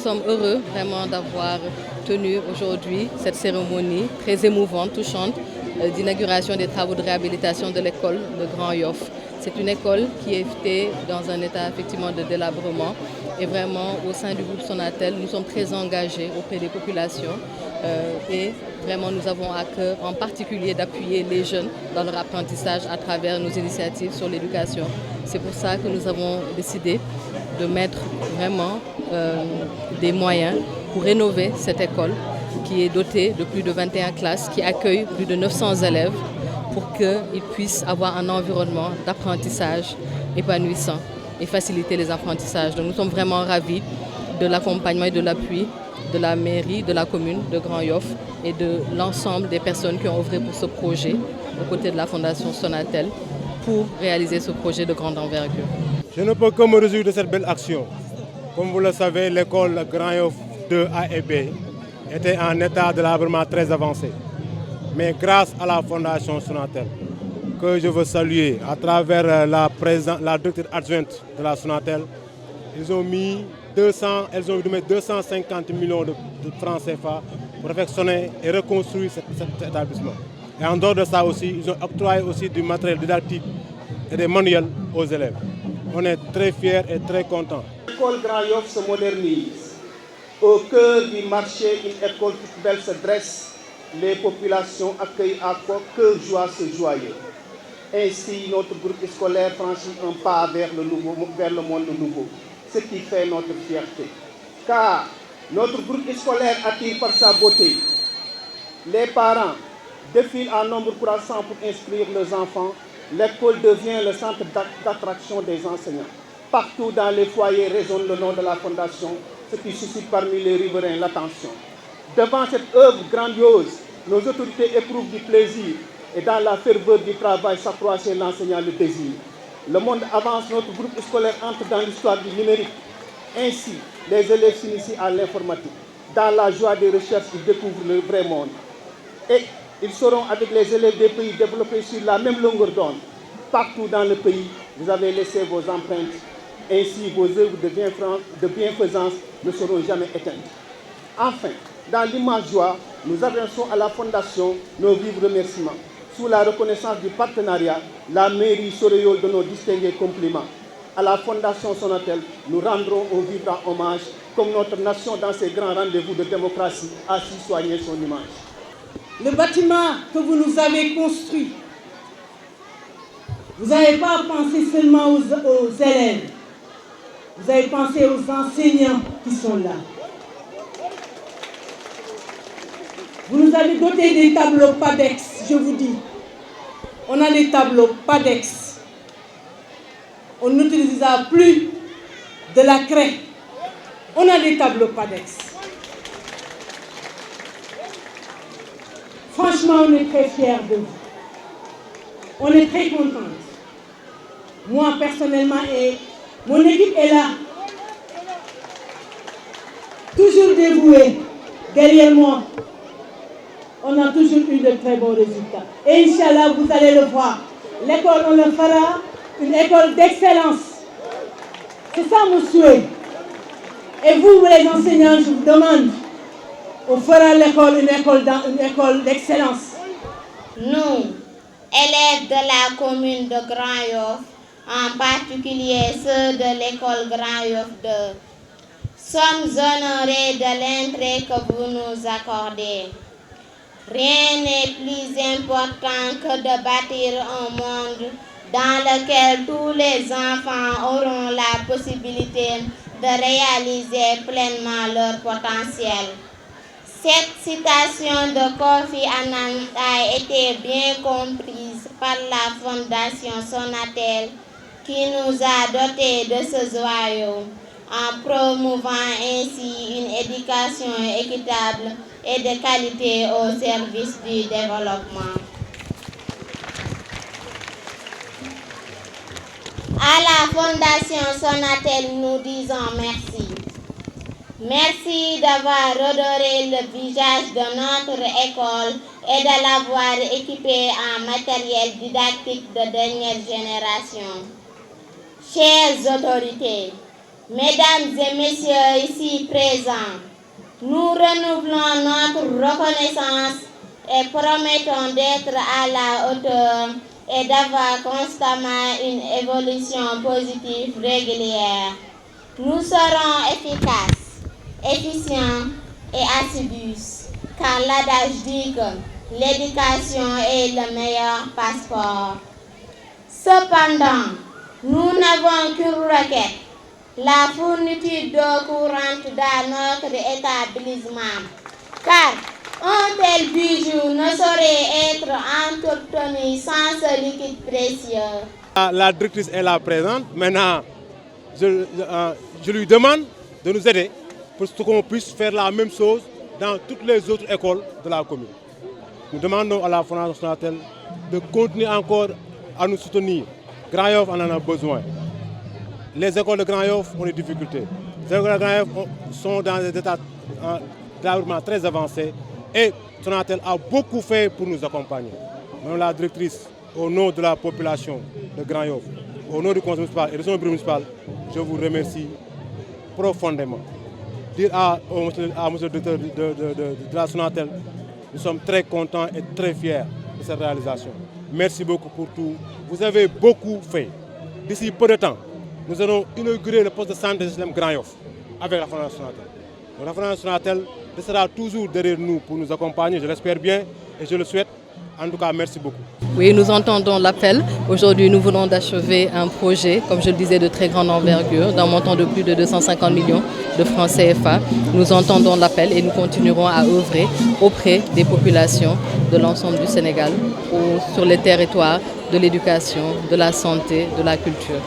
sommes heureux vraiment d'avoir tenu aujourd'hui cette cérémonie très émouvante, touchante, d'inauguration des travaux de réhabilitation de l'école de Grand Yoff. C'est une école qui était dans un état effectivement de délabrement et vraiment au sein du groupe Sonatel, nous sommes très engagés auprès des populations et vraiment nous avons à cœur en particulier d'appuyer les jeunes dans leur apprentissage à travers nos initiatives sur l'éducation. C'est pour ça que nous avons décidé de mettre vraiment des moyens pour rénover cette école qui est dotée de plus de 21 classes, qui accueille plus de 900 élèves pour qu'ils puissent avoir un environnement d'apprentissage épanouissant et faciliter les apprentissages. Donc nous sommes vraiment ravis de l'accompagnement et de l'appui de la mairie, de la commune de Grand Yoff et de l'ensemble des personnes qui ont œuvré pour ce projet aux côtés de la Fondation Sonatel pour réaliser ce projet de grande envergure. Je ne peux que me réjouir de cette belle action. Comme vous le savez, l'école Grand Yoff 2A et B était en état de délabrement très avancé. Mais grâce à la Fondation Sonatel, que je veux saluer à travers la directrice adjointe de la Sonatel, elles ont mis 250 millions de francs CFA pour réfectionner et reconstruire cet établissement. Et en dehors de ça aussi, ils ont octroyé aussi du matériel didactique et des manuels aux élèves. On est très fiers et très contents. L'école Grand Yoff se modernise. Au cœur du marché, une école toute belle se dresse. Les populations accueillent à cœur joie ce joyeux. Ainsi, notre groupe scolaire franchit un pas vers le monde nouveau, ce qui fait notre fierté. Car notre groupe scolaire attire par sa beauté. Les parents défilent en nombre croissant pour inscrire leurs enfants. L'école devient le centre d'attraction des enseignants. Partout dans les foyers résonne le nom de la Fondation, ce qui suscite parmi les riverains l'attention. Devant cette œuvre grandiose, nos autorités éprouvent du plaisir et dans la ferveur du travail s'accroît chez l'enseignant le désir. Le monde avance, notre groupe scolaire entre dans l'histoire du numérique. Ainsi, les élèves s'initient à l'informatique. Dans la joie des recherches, ils découvrent le vrai monde. Et ils seront avec les élèves des pays développés sur la même longueur d'onde. Partout dans le pays, vous avez laissé vos empreintes. Ainsi, vos œuvres de bienfaisance ne seront jamais éteintes. Enfin, dans l'immense joie, nous adressons à la Fondation nos vifs remerciements. Sous la reconnaissance du partenariat, la mairie Soreol de nos distingués compliments. À la Fondation Sonatel, nous rendrons un vibrant hommage, comme notre nation dans ses grands rendez-vous de démocratie a su soigner son image. Le bâtiment que vous nous avez construit, vous n'avez pas pensé seulement aux élèves, vous avez pensé aux enseignants qui sont là. Vous nous avez doté des tableaux PADEX, je vous dis. On a des tableaux PADEX. On n'utilisera plus de la craie. On a des tableaux PADEX. Franchement, on est très fiers de vous. On est très contents. Moi, personnellement, et mon équipe est là. Toujours dévouée derrière moi. On a toujours eu de très bons résultats. Et Inch'Allah, vous allez le voir. L'école, on le fera une école d'excellence. C'est ça mon souhait. Et vous, les enseignants, je vous demande, on fera l'école une école d'excellence. Nous, élèves de la commune de Grand Yoff, en particulier ceux de l'école Grand Yoff 2, sommes honorés de l'intérêt que vous nous accordez. Rien n'est plus important que de bâtir un monde dans lequel tous les enfants auront la possibilité de réaliser pleinement leur potentiel. Cette citation de Kofi Annan a été bien comprise par la Fondation Sonatel qui nous a dotés de ce joyau en promouvant ainsi une éducation équitable et de qualité au service du développement. À la Fondation Sonatel, nous disons merci. Merci d'avoir redoré le visage de notre école et de l'avoir équipée en matériel didactique de dernière génération. Chères autorités, Mesdames et messieurs ici présents, nous renouvelons notre reconnaissance et promettons d'être à la hauteur et d'avoir constamment une évolution positive régulière. Nous serons efficaces, efficients et assidus, car l'adage dit que l'éducation est le meilleur passeport. Cependant, nous n'avons qu'une requête, la fourniture d'eau courante dans notre établissement, car un tel bijou ne saurait être entretenu sans ce liquide précieux. La directrice est là présente. Maintenant, je lui demande de nous aider pour qu'on puisse faire la même chose dans toutes les autres écoles de la commune. Nous demandons à la Fondation Sonatel de continuer encore à nous soutenir. Grand Yoff en a besoin. Les écoles de Grand Yoff ont des difficultés. Les écoles de Grand Yoff sont dans des états développement très avancés et Sonatel a beaucoup fait pour nous accompagner. Madame la directrice, au nom de la population de Grand Yoff, au nom du conseil municipal et de son bureau municipal, je vous remercie profondément. Dire à monsieur le directeur de la Sonatel, nous sommes très contents et très fiers de cette réalisation. Merci beaucoup pour tout. Vous avez beaucoup fait. D'ici peu de temps, nous allons inaugurer le poste de santé de SLM Grand Yoff avec la Fondation Sonatel. Donc, la Fondation Sonatel sera toujours derrière nous pour nous accompagner, je l'espère bien et je le souhaite. En tout cas, merci beaucoup. Oui, nous entendons l'appel. Aujourd'hui, nous venons d'achever un projet, comme je le disais, de très grande envergure, d'un montant de plus de 250 millions de francs CFA. Nous entendons l'appel et nous continuerons à œuvrer auprès des populations de l'ensemble du Sénégal, sur les territoires de l'éducation, de la santé, de la culture.